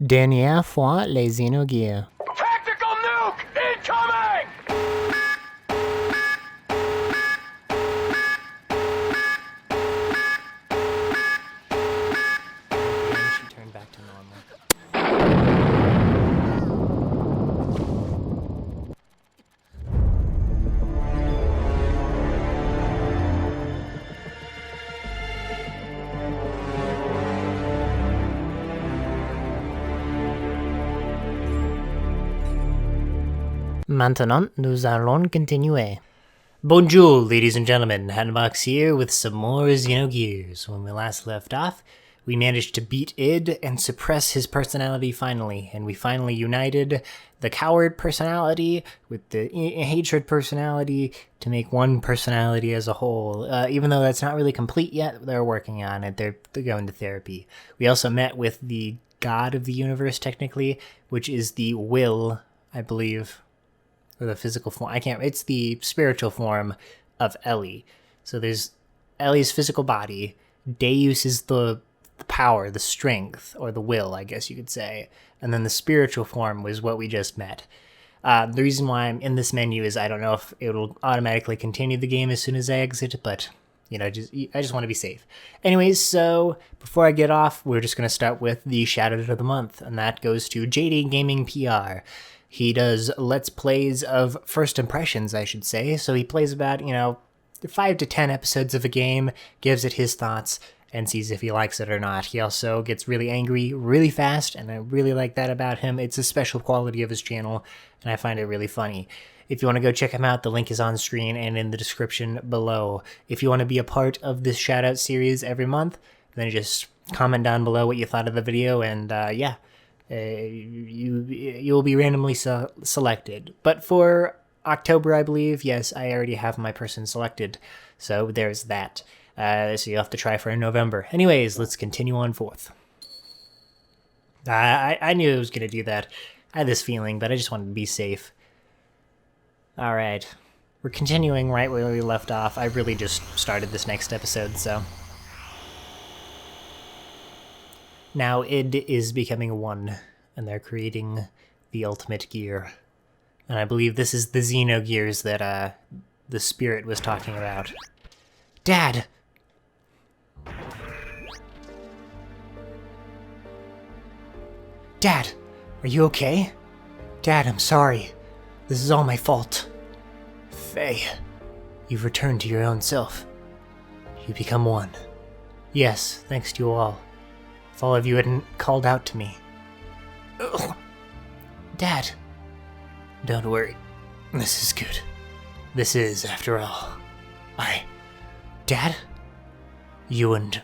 Dernière fois, les Xenogears. Tactical nuke incoming! And she turned back to normal. Maintenant, nous allons continuer. Bonjour, ladies and gentlemen. Handbox here with some more Xenogears. When we last left off, we managed to beat Id and suppress his personality finally, and we finally united the coward personality with the hatred personality to make one personality as a whole. Even though that's not really complete yet, they're working on it. They're going to therapy. We also met with the god of the universe, technically, which is the will, I believe. Or the physical form. It's the spiritual form of Ellie. So there's Ellie's physical body. Deus is the power, the strength, or the will, I guess you could say. And then the spiritual form was what we just met. The reason why I'm in this menu is I don't know if it'll automatically continue the game as soon as I exit, but I just want to be safe. Anyways, so before I get off, we're just going to start with the shoutout of the month, and that goes to JD Gaming PR. He does Let's Plays of first impressions, I should say. So he plays about, 5 to 10 episodes of a game, gives it his thoughts, and sees if he likes it or not. He also gets really angry really fast, and I really like that about him. It's a special quality of his channel, and I find it really funny. If you want to go check him out, the link is on screen and in the description below. If you want to be a part of this shoutout series every month, then just comment down below what you thought of the video, and you'll be randomly selected. But for October, I believe, yes, I already have my person selected. So there's that. So you'll have to try for November. Anyways, let's continue on forth. I knew I was going to do that. I had this feeling, but I just wanted to be safe. Alright. We're continuing right where we left off. I really just started this next episode, so... Now id is becoming one, and they're creating the ultimate gear. And I believe this is the Xenogears that the spirit was talking about. Dad! Dad, are you okay? Dad, I'm sorry. This is all my fault. Faye, you've returned to your own self. You become one. Yes, thanks to you all. If all of you hadn't called out to me. Ugh. Dad. Don't worry. This is good. This is, after all, Dad? You and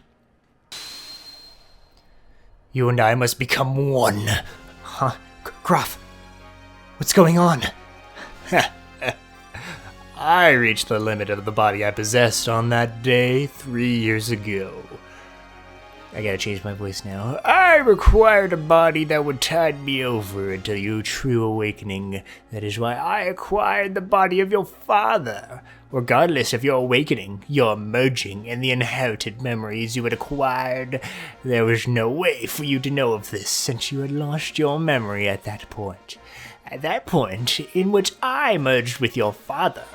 I must become one. Huh? Groff, what's going on? I reached the limit of the body I possessed on that day 3 years ago. I gotta change my voice now. I required a body that would tide me over until your true awakening. That is why I acquired the body of your father. Regardless of your awakening, your merging, and the inherited memories you had acquired, there was no way for you to know of this since you had lost your memory at that point. At that point in which I merged with your father.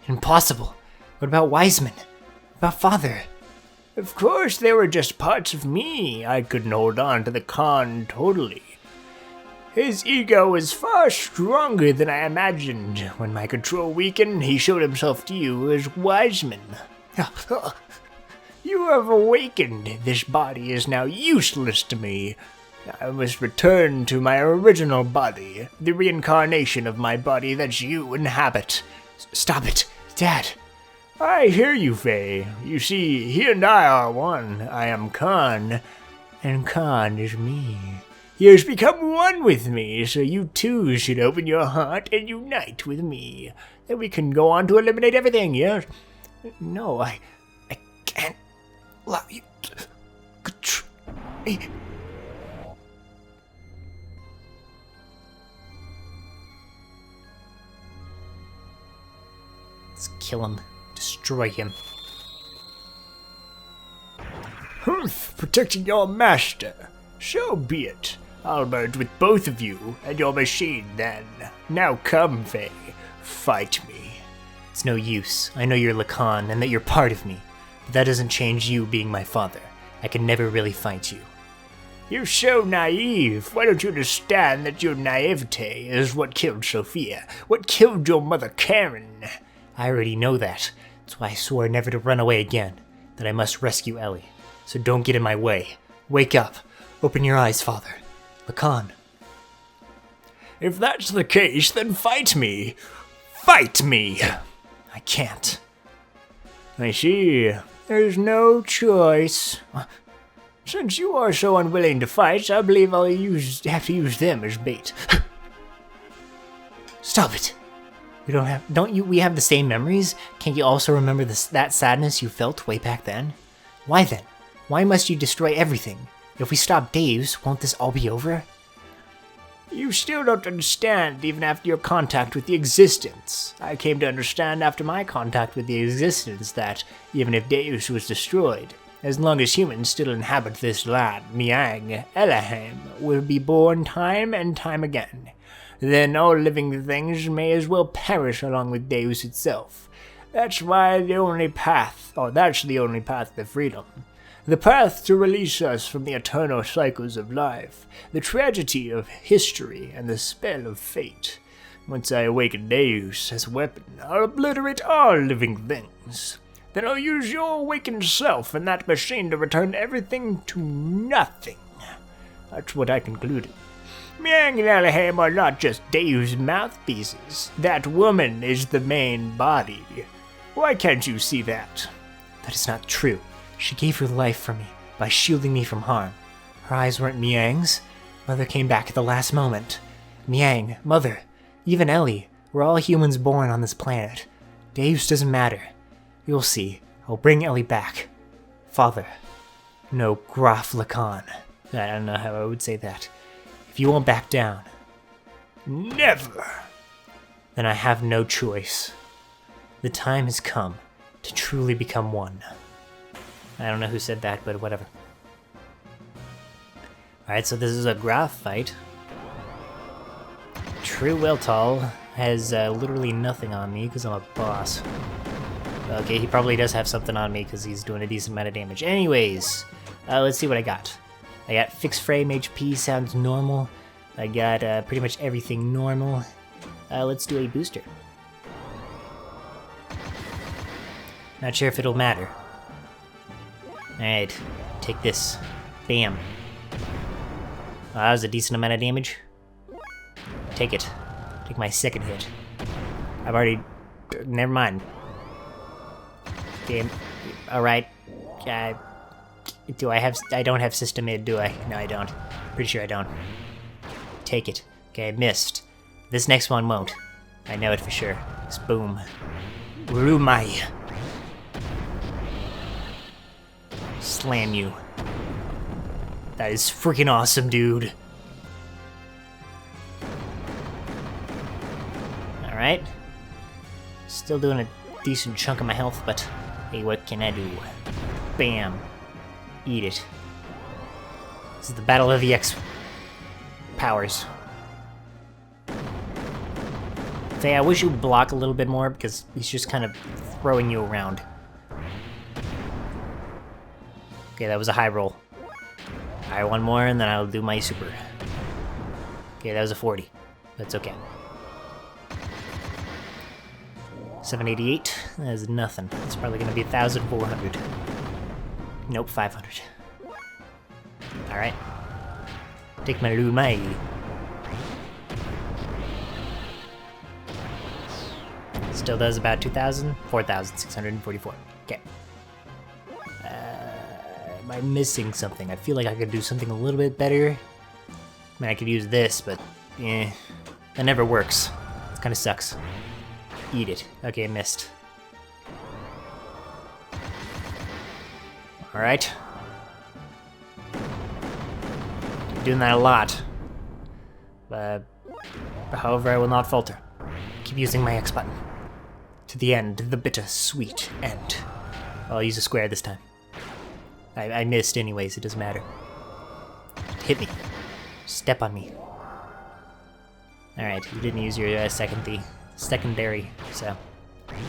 Impossible. What about Wiseman? About father? Of course, they were just parts of me. I couldn't hold on to the Khan totally. His ego was far stronger than I imagined. When my control weakened, he showed himself to you as Wiseman. You have awakened. This body is now useless to me. I must return to my original body, the reincarnation of my body that you inhabit. Stop it, Dad. I hear you, Faye. You see, he and I are one. I am Khan, and Khan is me. He has become one with me, so you too should open your heart and unite with me. Then we can go on to eliminate everything, yes? No, I can't allow you to control me. Let's kill him. Destroy him. Protecting your master. So be it. I'll merge with both of you and your machine then. Now come, Faye. Fight me. It's no use. I know you're Lacan and that you're part of me. But that doesn't change you being my father. I can never really fight you. You're so naive. Why don't you understand that your naivete is what killed Sophia? What killed your mother Karen? I already know that. That's why I swore never to run away again. That I must rescue Ellie. So don't get in my way. Wake up. Open your eyes, father. Lacan. If that's the case, then fight me. Fight me! I can't. I see. There's no choice. Since you are so unwilling to fight, I believe I'll have to use them as bait. Stop it. We have the same memories? Can't you also remember that sadness you felt way back then? Why then? Why must you destroy everything? If we stop Dave's, won't this all be over? You still don't understand even after your contact with the Existence. I came to understand after my contact with the Existence that, even if Deus was destroyed, as long as humans still inhabit this land, Miang, Elohim, will be born time and time again. Then all living things may as well perish along with Deus itself. That's the only path to freedom. The path to release us from the eternal cycles of life, the tragedy of history, and the spell of fate. Once I awaken Deus as a weapon, I'll obliterate all living things. Then I'll use your awakened self and that machine to return everything to nothing. That's what I concluded. Miang and Elohim are not just Deus' mouthpieces. That woman is the main body. Why can't you see that? That is not true. She gave her life for me by shielding me from harm. Her eyes weren't Miang's. Mother came back at the last moment. Miang, Mother, even Ellie, we're all humans born on this planet. Deus doesn't matter. You'll see. I'll bring Ellie back. Father. No, Graf Lacan. I don't know how I would say that. If you won't back down. Never! Then I have no choice. The time has come to truly become one. I don't know who said that, but whatever. Alright, so this is a Graf fight. True Wiltall has literally nothing on me because I'm a boss. Okay, he probably does have something on me because he's doing a decent amount of damage. Anyways, let's see what I got. I got fixed frame HP, sounds normal. I got pretty much everything normal. Let's do a booster. Not sure if it'll matter. Alright, take this. Bam. That was a decent amount of damage. Take it. Take my second hit. I've already... Never mind. Damn. Alright. Do I have... I don't have system mid, do I? No, I don't. Pretty sure I don't. Take it. Okay, I missed. This next one won't. I know it for sure. Just boom. Urumai. Slam you. That is freaking awesome, dude. Alright. Still doing a decent chunk of my health, but hey, what can I do? Bam. Eat it. This is the battle of the X powers. So yeah, I wish you would block a little bit more because he's just kind of throwing you around. Okay, that was a high roll. Alright, one more and then I'll do my super. Okay, that was a 40. That's okay. 788. That is nothing. It's probably gonna be 1,400. Nope, 500. Alright. Take my Lumai. Still does about 2,000. 4,644. Okay. Am I missing something? I feel like I could do something a little bit better. I mean, I could use this, but that never works. It kind of sucks. Eat it. Okay, I missed. Alright. Doing that a lot. However, I will not falter. Keep using my X button. To the end, the bitter, sweet end. I'll use a square this time. I missed anyways, it doesn't matter. Hit me. Step on me. Alright, you didn't use your secondary, so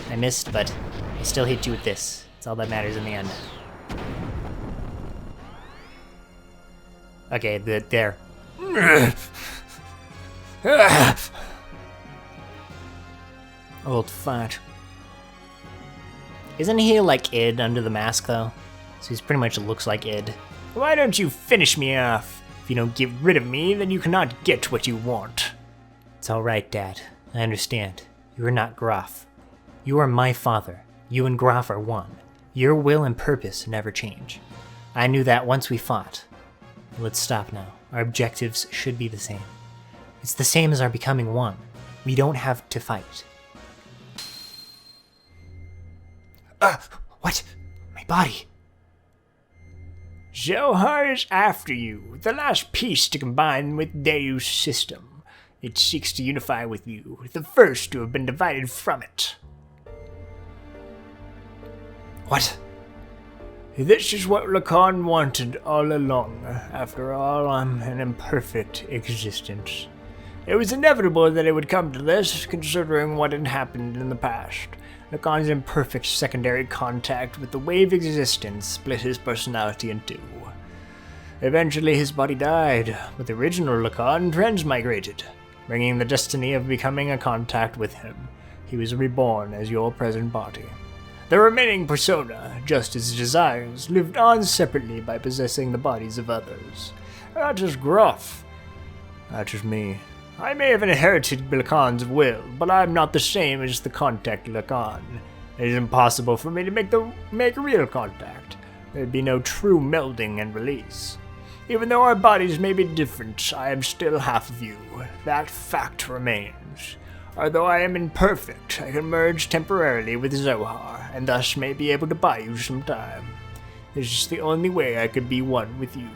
I missed, but I still hit you with this. That's all that matters in the end. Okay, there. Old fart. Isn't he like Id under the mask, though? So he's pretty much looks like Id. Why don't you finish me off? If you don't get rid of me, then you cannot get what you want. It's alright, Dad. I understand. You are not Graf. You are my father. You and Graf are one. Your will and purpose never change. I knew that once we fought. Let's stop now. Our objectives should be the same. It's the same as our becoming one. We don't have to fight. What? My body. Zohar is after you, the last piece to combine with Deus' system. It seeks to unify with you, the first to have been divided from it. What? This is what Lacan wanted all along. After all, I'm an imperfect existence. It was inevitable that it would come to this, considering what had happened in the past. Lacan's imperfect secondary contact with the wave existence split his personality in two. Eventually his body died, but the original Lacan transmigrated, bringing the destiny of becoming a contact with him. He was reborn as your present body. The remaining persona, just his desires, lived on separately by possessing the bodies of others. That is Gruff. That is me. I may have inherited Lacan's will, but I am not the same as the contact Lacan. It is impossible for me to make real contact. There would be no true melding and release. Even though our bodies may be different, I am still half of you. That fact remains. Although I am imperfect, I can merge temporarily with Zohar, and thus may be able to buy you some time. This is the only way I could be one with you.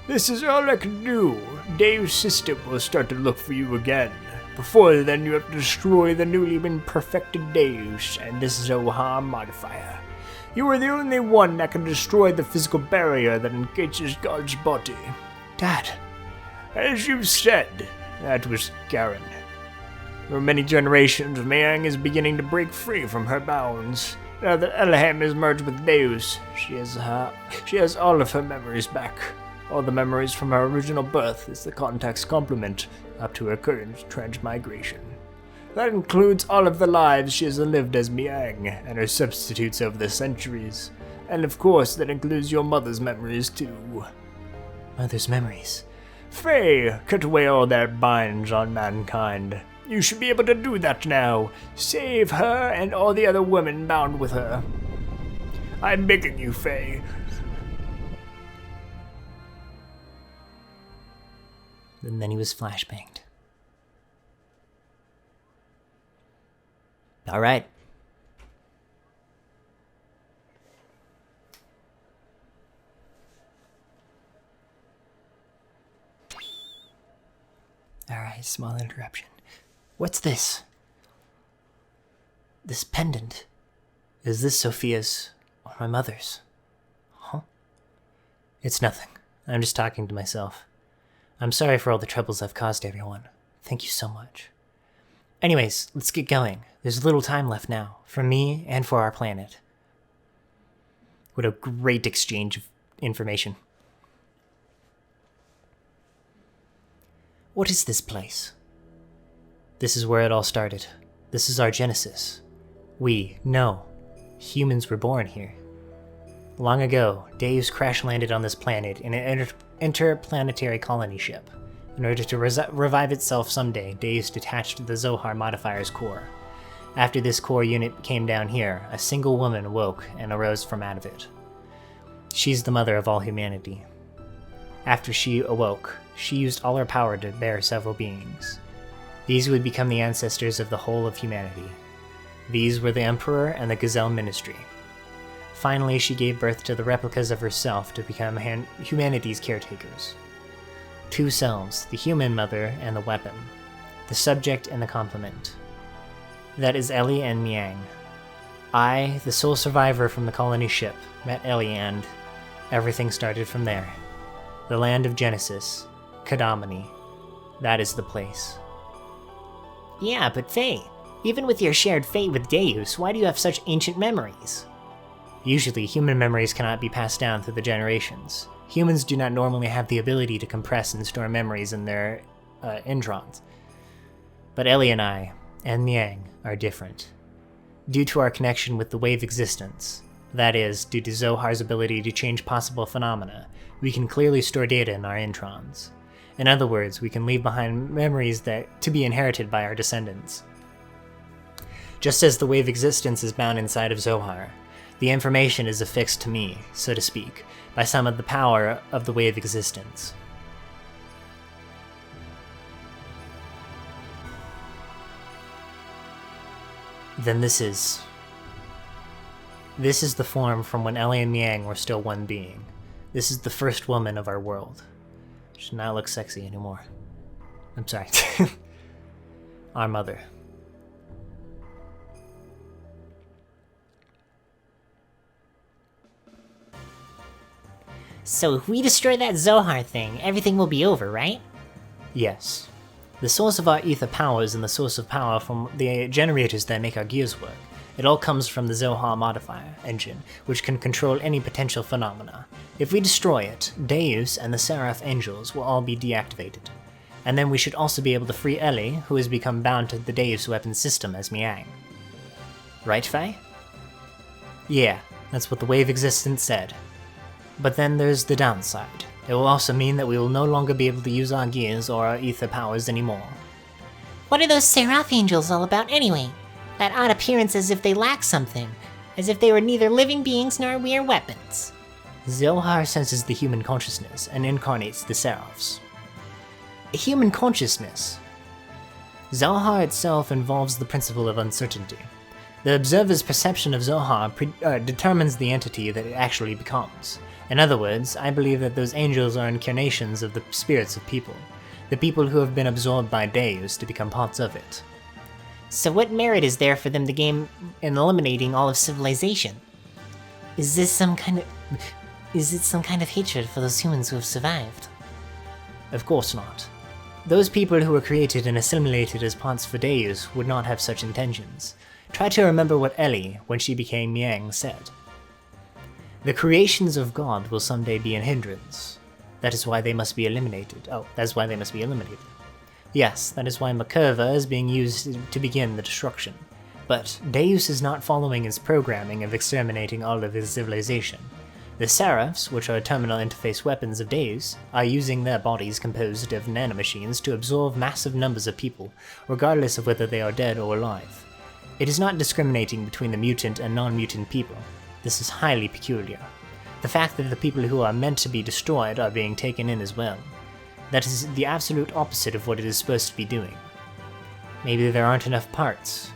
This is all I can do. Deus' system will start to look for you again. Before then, you have to destroy the newly been perfected Deus and this Zohar modifier. You are the only one that can destroy the physical barrier that engages God's body. Dad. As you said, that was Garen. For many generations, Miang is beginning to break free from her bounds. Now that Elohim is merged with Deus, she has all of her memories back. All the memories from her original birth is the contact's complement up to her current transmigration. That includes all of the lives she has lived as Miang and her substitutes over the centuries. And of course, that includes your mother's memories too. Mother's memories? Faye, cut away all that binds on mankind. You should be able to do that now. Save her and all the other women bound with her. I'm begging you, Faye. And then he was flashbanged. Alright. Alright, small interruption. What's this? This pendant. Is this Sophia's or my mother's? Huh? It's nothing. I'm just talking to myself. I'm sorry for all the troubles I've caused everyone. Thank you so much. Anyways, let's get going. There's little time left now, for me and for our planet. What a great exchange of information. What is this place? This is where it all started. This is our genesis. Humans were born here. Long ago, Deus crash-landed on this planet in an interplanetary colony ship. In order to revive itself someday, Deus detached the Zohar modifier's core. After this core unit came down here, a single woman awoke and arose from out of it. She's the mother of all humanity. After she awoke, she used all her power to bear several beings. These would become the ancestors of the whole of humanity. These were the Emperor and the Gazelle Ministry. Finally, she gave birth to the replicas of herself to become humanity's caretakers. Two selves, the human mother and the weapon, the subject and the complement. That is Ellie and Miang. I, the sole survivor from the colony ship, met Ellie and everything started from there. The land of Genesis, Kadamani. That is the place. Yeah, but Faye, even with your shared fate with Deus, why do you have such ancient memories? Usually, human memories cannot be passed down through the generations. Humans do not normally have the ability to compress and store memories in their introns. But Ellie and I, and Miang, are different. Due to our connection with the wave existence, that is, due to Zohar's ability to change possible phenomena, we can clearly store data in our introns. In other words, we can leave behind memories to be inherited by our descendants. Just as the wave existence is bound inside of Zohar, the information is affixed to me, so to speak, by some of the power of the wave existence. Then this is the form from when Ellie and Miang were still one being. This is the first woman of our world. She does not look sexy anymore. I'm sorry. Our mother. So if we destroy that Zohar thing, everything will be over, right? Yes. The source of our ether power is in the source of power from the generators that make our gears work. It all comes from the Zohar modifier engine, which can control any potential phenomena. If we destroy it, Deus and the Seraph Angels will all be deactivated. And then we should also be able to free Ellie, who has become bound to the Deus weapon system as Miang. Right, Faye? Yeah, that's what the wave existence said. But then there's the downside. It will also mean that we will no longer be able to use our gears or our ether powers anymore. What are those Seraph Angels all about anyway? That odd appearance as if they lack something, as if they were neither living beings nor mere weapons. Zohar senses the human consciousness and incarnates the Seraphs. Human consciousness? Zohar itself involves the principle of uncertainty. The observer's perception of Zohar determines the entity that it actually becomes. In other words, I believe that those angels are incarnations of the spirits of people, the people who have been absorbed by Deus to become parts of it. So what merit is there for them to gain in eliminating all of civilization? Is it some kind of hatred for those humans who have survived? Of course not. Those people who were created and assimilated as parts for Deus would not have such intentions. Try to remember what Ellie, when she became Miang, said. The creations of God will someday be an hindrance. That is why they must be eliminated. Oh, that's why they must be eliminated. Yes, that is why Makurva is being used to begin the destruction. But Deus is not following his programming of exterminating all of his civilization. The Seraphs, which are terminal interface weapons of Deus, are using their bodies composed of nanomachines to absorb massive numbers of people, regardless of whether they are dead or alive. It is not discriminating between the mutant and non-mutant people. This is highly peculiar. The fact that the people who are meant to be destroyed are being taken in as well. That is the absolute opposite of what it is supposed to be doing. Maybe there aren't enough parts.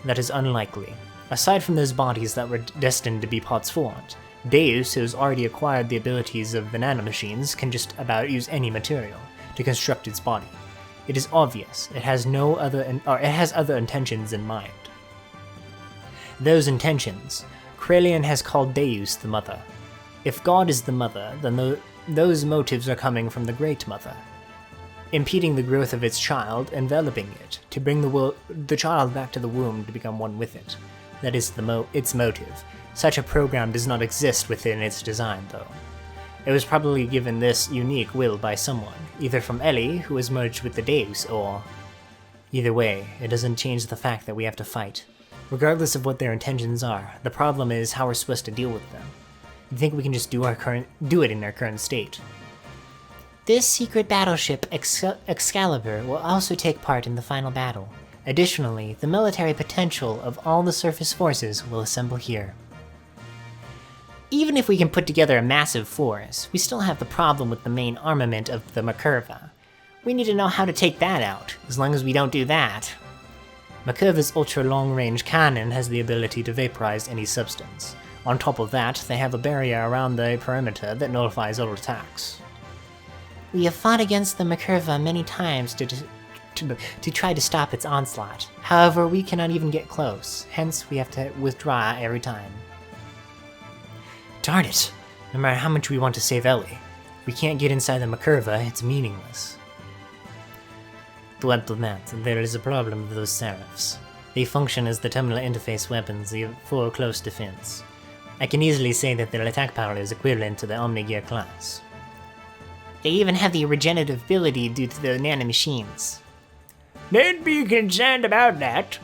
That is unlikely. Aside from those bodies that were destined to be parts for it, Deus, who has already acquired the abilities of the nanomachines, can just about use any material to construct its body. It is obvious it has other intentions in mind. Those intentions, Krelian has called Deus the Mother. If God is the Mother, then those motives are coming from the Great Mother, impeding the growth of its child, enveloping it, to bring the child back to the womb to become one with it. That is its motive. Such a program does not exist within its design, though. It was probably given this unique will by someone, either from Ellie, who was merged with the Deus, or... Either way, it doesn't change the fact that we have to fight. Regardless of what their intentions are, the problem is how we're supposed to deal with them. You think we can just do it in our current state? This secret battleship Excalibur will also take part in the final battle. Additionally, the military potential of all the surface forces will assemble here. Even if we can put together a massive force, we still have the problem with the main armament of the Makurva. We need to know how to take that out. As long as we don't do that... Makurva's ultra-long-range cannon has the ability to vaporize any substance. On top of that, they have a barrier around the perimeter that nullifies all attacks. We have fought against the Makurva many times to try to stop its onslaught. However, we cannot even get close, hence we have to withdraw every time. Darn it! No matter how much we want to save Ellie, We can't get inside the Macurva, it's meaningless. To add to that, there is a problem with those Seraphs. They function as the terminal interface weapons for close defense. I can easily say that their attack power is equivalent to the Omnigear class. They even have the regenerative ability due to the nanomachines. Don't be concerned about that.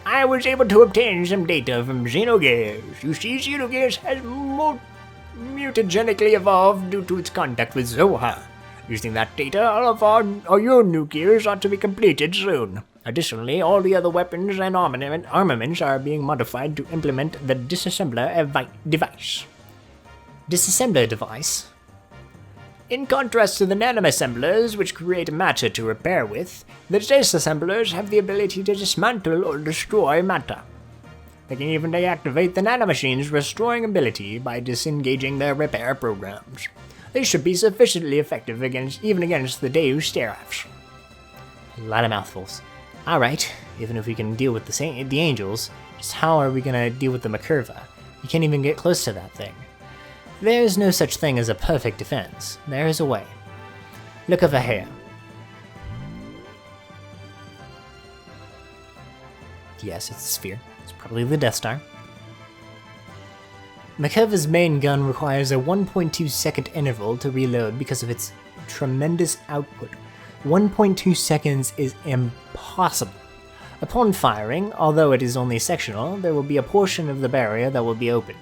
I was able to obtain some data from Xenogears. You see, Xenogears has mutagenically evolved due to its contact with Zoha. Using that data, all of your new gears ought to be completed soon. Additionally, all the other weapons and armaments are being modified to implement the disassembler device. Disassembler device? In contrast to the nanoassemblers, which create matter to repair with, the disassemblers have the ability to dismantle or destroy matter. They can even deactivate the nanomachines' restoring ability by disengaging their repair programs. They should be sufficiently effective even against the Deus Seraphs. A lot of mouthfuls. Alright, even if we can deal with the angels, just how are we gonna deal with the Macurva? We can't even get close to that thing. There is no such thing as a perfect defense. There is a way. Look over here. Yes, it's a sphere. It's probably the Death Star. Macurva's main gun requires a 1.2 second interval to reload because of its tremendous output. 1.2 seconds is impossible. Upon firing, although it is only sectional, there will be a portion of the barrier that will be opened.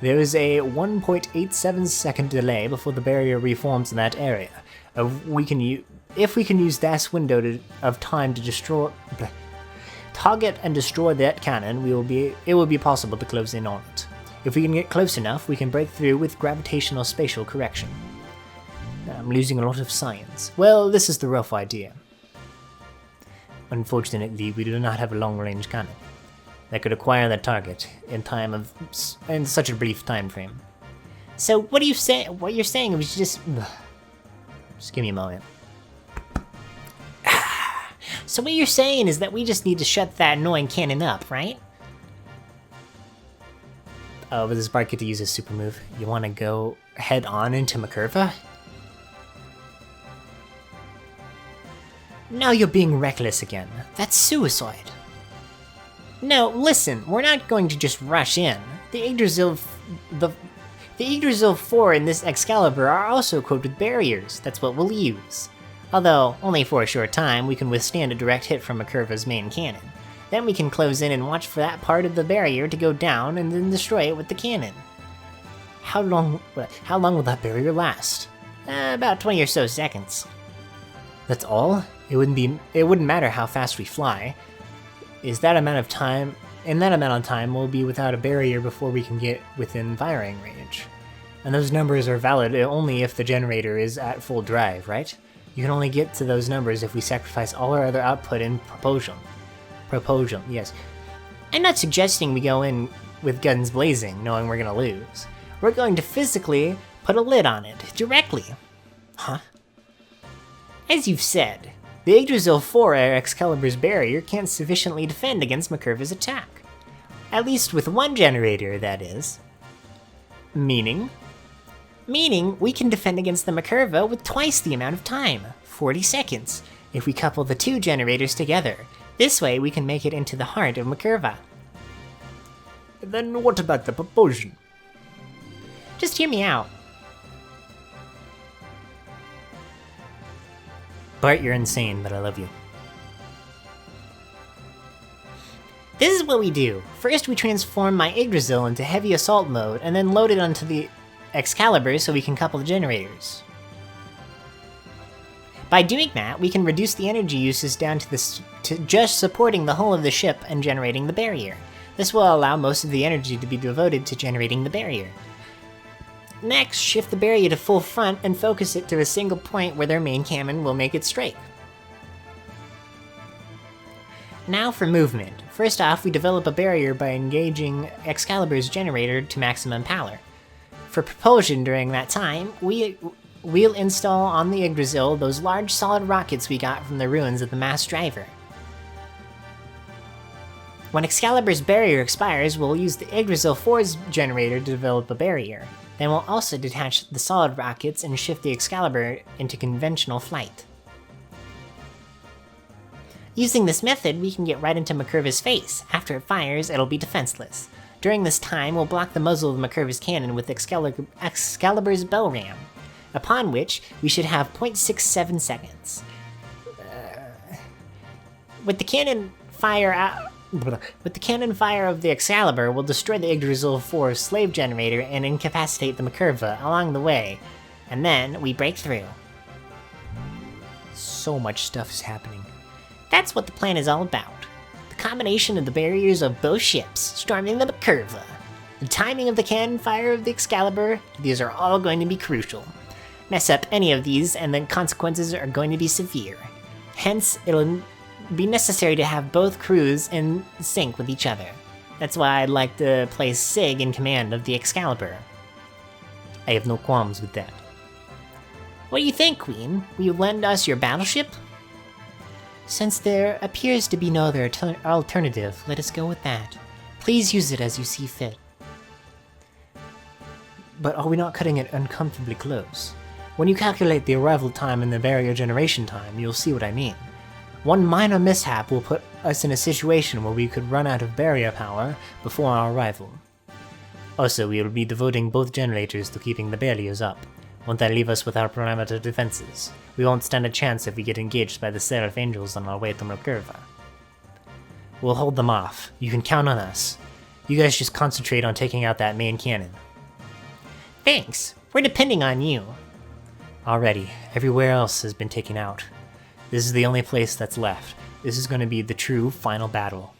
There is a 1.87 second delay before the barrier reforms in that area. If we can use that window of time to target and destroy that cannon, it will be possible to close in on it. If we can get close enough, we can break through with gravitational spatial correction. I'm losing a lot of science. Well, this is the rough idea. Unfortunately, we do not have a long-range cannon that could acquire that target in such a brief time frame. So what you're saying was just give me a moment. So what you're saying is that we just need to shut that annoying cannon up, right? Oh, but this Bart get to use a super move. You want to go head on into Macurva? Now you're being reckless again. That's suicide. No, listen, we're not going to just rush in. The Yggdrasil 4 in this Excalibur are also equipped with barriers. That's what we'll use. Although, only for a short time, we can withstand a direct hit from Macurva's main cannon. Then we can close in and watch for that part of the barrier to go down and then destroy it with the cannon. How long will that barrier last? About 20 or so seconds. That's all? It wouldn't matter how fast we fly. In that amount of time, we'll be without a barrier before we can get within firing range. And those numbers are valid only if the generator is at full drive, right? You can only get to those numbers if we sacrifice all our other output in propulsion. Propulsion, yes. I'm not suggesting we go in with guns blazing, knowing we're gonna lose. We're going to physically put a lid on it, directly. Huh? As you've said, the Yggdrasil 4 Excalibur's barrier can't sufficiently defend against Macurva's attack. At least with one generator, that is. Meaning? Meaning, we can defend against the Macurva with twice the amount of time, 40 seconds, if we couple the two generators together. This way, we can make it into the heart of Macurva. Then what about the propulsion? Just hear me out. Bart, you're insane, but I love you. This is what we do. First, we transform my Yggdrasil into heavy assault mode, and then load it onto the Excalibur so we can couple the generators. By doing that, we can reduce the energy uses down to just supporting the hull of the ship and generating the barrier. This will allow most of the energy to be devoted to generating the barrier. Next, shift the barrier to full front and focus it to a single point where their main cannon will make it strike. Now for movement. First off, we develop a barrier by engaging Excalibur's generator to maximum power. For propulsion during that time, we'll install on the Yggdrasil those large solid rockets we got from the ruins of the mass driver. When Excalibur's barrier expires, we'll use the Yggdrasil 4's generator to develop a barrier. Then we'll also detach the solid rockets and shift the Excalibur into conventional flight. Using this method, we can get right into Macurva's face. After it fires, it'll be defenseless. During this time, we'll block the muzzle of Macurva's cannon with Excalibur's bell ram, upon which we should have 0.67 seconds. With the cannon fire of the Excalibur, we'll destroy the Yggdrasil 4 slave generator and incapacitate the Macurva along the way, and then we break through. So much stuff is happening. That's what the plan is all about. The combination of the barriers of both ships, storming the Macurva, the timing of the cannon fire of the Excalibur, these are all going to be crucial. Mess up any of these and the consequences are going to be severe. Hence, it'll be necessary to have both crews in sync with each other. That's why I'd like to place Sig in command of the Excalibur. I have no qualms with that. What do you think, Queen? Will you lend us your battleship? Since there appears to be no other alternative, let us go with that. Please use it as you see fit. But are we not cutting it uncomfortably close? When you calculate the arrival time and the barrier generation time, you'll see what I mean. One minor mishap will put us in a situation where we could run out of barrier power before our arrival. Also, we will be devoting both generators to keeping the barriers up. Won't that leave us without perimeter defenses? We won't stand a chance if we get engaged by the Seraph Angels on our way to Macurva. We'll hold them off. You can count on us. You guys just concentrate on taking out that main cannon. Thanks. We're depending on you. Already, everywhere else has been taken out. This is the only place that's left. This is going to be the true final battle.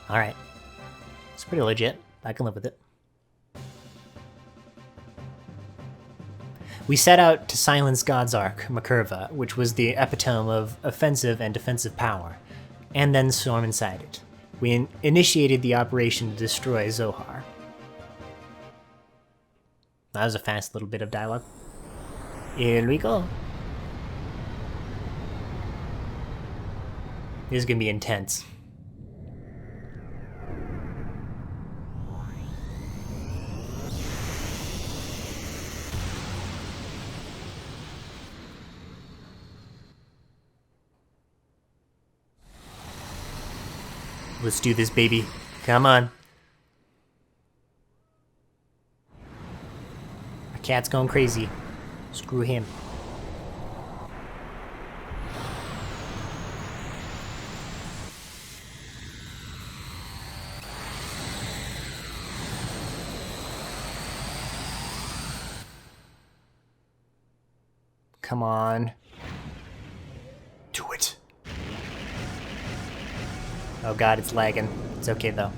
Alright. It's pretty legit. I can live with it. We set out to silence God's Ark, Macurva, which was the epitome of offensive and defensive power, and then storm inside it. We initiated the operation to destroy Zohar. That was a fast little bit of dialogue. Here we go. This is gonna be intense. Let's do this, baby. Come on. My cat's going crazy. Screw him. Come on. Do it. Oh god, it's lagging. It's okay though.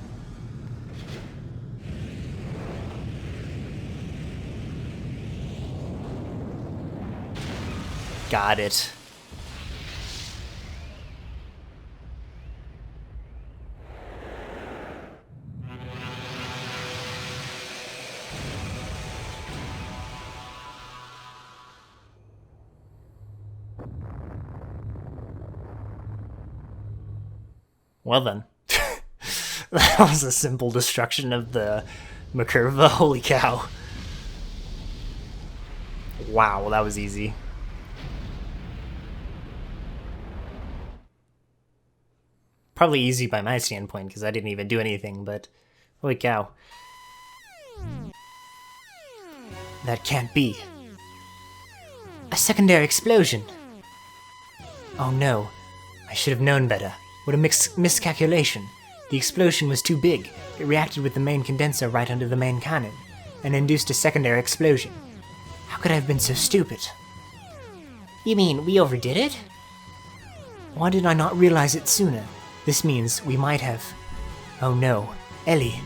Got it. Well then. That was a simple destruction of the Macurva. Holy cow. Wow, that was easy. Probably easy by my standpoint, because I didn't even do anything, but holy cow. That can't be. A secondary explosion. Oh no, I should have known better. What a miscalculation. The explosion was too big. It reacted with the main condenser right under the main cannon, and induced a secondary explosion. How could I have been so stupid? You mean we overdid it? Why did I not realize it sooner? This means we might have... Oh no, Ellie.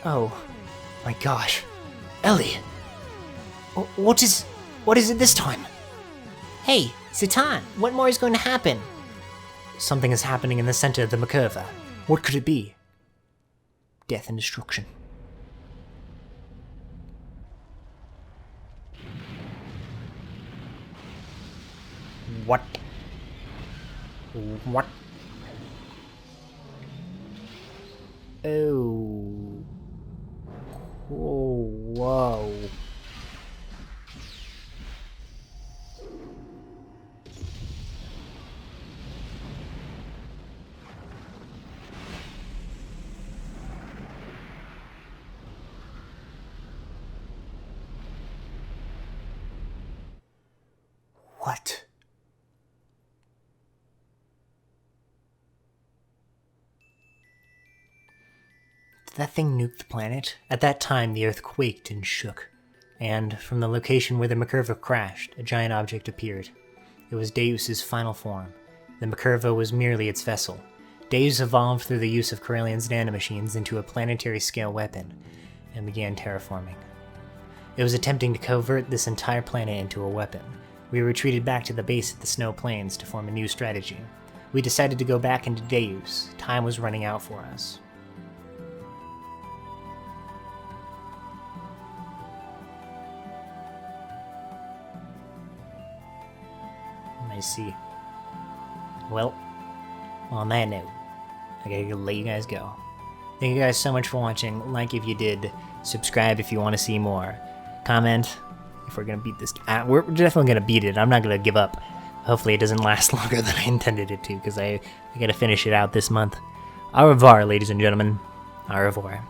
Oh, my gosh. Ellie! What is it this time? Hey, Satan, what more is going to happen? Something is happening in the center of the Macurva. What could it be? Death and destruction. What? What? Oh. What? Did that thing nuke the planet? At that time, the Earth quaked and shook, and from the location where the Merkava crashed, a giant object appeared. It was Deus's final form. The Merkava was merely its vessel. Deus evolved through the use of Corellian's nanomachines into a planetary-scale weapon, and began terraforming. It was attempting to convert this entire planet into a weapon. We retreated back to the base of the Snow Plains to form a new strategy. We decided to go back into Deus. Time was running out for us. I see. Well, on that note, I gotta let you guys go. Thank you guys so much for watching. Like if you did, subscribe if you want to see more, comment if we're gonna beat this. We're definitely gonna beat it. I'm not gonna give up. Hopefully it doesn't last longer than I intended it to, because I gotta finish it out this month. Au revoir, ladies and gentlemen. Au revoir.